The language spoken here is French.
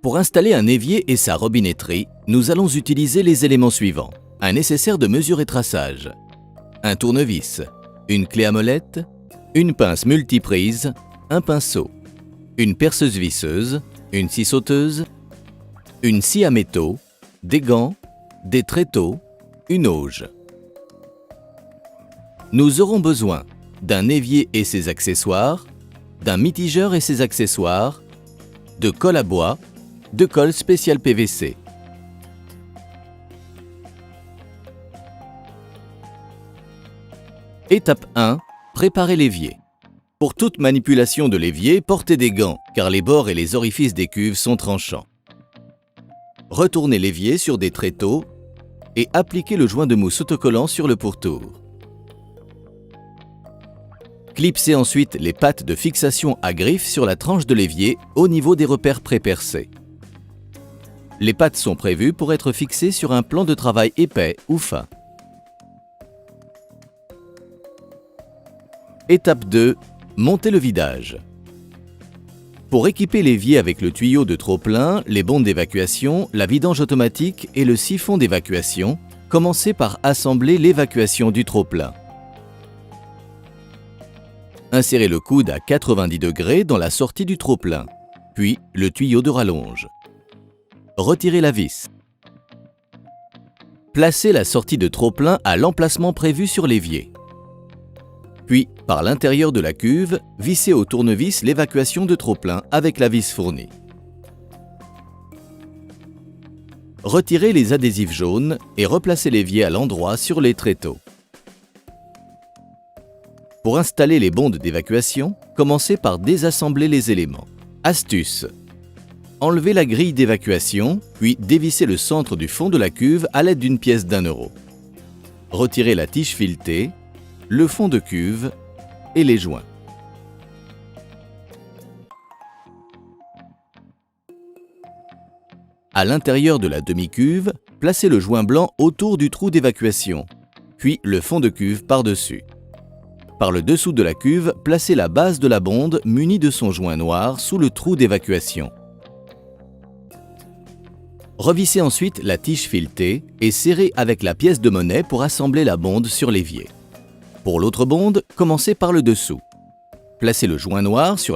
Pour installer un évier et sa robinetterie, nous allons utiliser les éléments suivants. Un nécessaire de mesure et traçage, un tournevis, une clé à molette, une pince multiprise, un pinceau, une perceuse visseuse, une scie sauteuse, une scie à métaux, des gants, des tréteaux, une auge. Nous aurons besoin d'un évier et ses accessoires, d'un mitigeur et ses accessoires, de colle à bois, de colle spéciale PVC. Étape 1. Préparer l'évier. Pour toute manipulation de l'évier, portez des gants, car les bords et les orifices des cuves sont tranchants. Retournez l'évier sur des tréteaux et appliquez le joint de mousse autocollant sur le pourtour. Clipsez ensuite les pattes de fixation à griffe sur la tranche de l'évier au niveau des repères pré-percés. Les pattes sont prévues pour être fixées sur un plan de travail épais ou fin. Étape 2. Montez le vidage. Pour équiper l'évier avec le tuyau de trop-plein, les bondes d'évacuation, la vidange automatique et le siphon d'évacuation, commencez par assembler l'évacuation du trop-plein. Insérez le coude à 90 degrés dans la sortie du trop-plein, puis le tuyau de rallonge. Retirez la vis. Placez la sortie de trop-plein à l'emplacement prévu sur l'évier. Puis, par l'intérieur de la cuve, vissez au tournevis l'évacuation de trop-plein avec la vis fournie. Retirez les adhésifs jaunes et replacez l'évier à l'endroit sur les tréteaux. Pour installer les bondes d'évacuation, commencez par désassembler les éléments. Astuce: enlevez la grille d'évacuation, puis dévissez le centre du fond de la cuve à l'aide d'une pièce d'1 €. Retirez la tige filetée, le fond de cuve et les joints. À l'intérieur de la demi-cuve, placez le joint blanc autour du trou d'évacuation, puis le fond de cuve par-dessus. Par le dessous de la cuve, placez la base de la bonde munie de son joint noir sous le trou d'évacuation. Revissez ensuite la tige filetée et serrez avec la pièce de monnaie pour assembler la bonde sur l'évier. Pour l'autre bonde, commencez par le dessous. Placez le joint noir sur la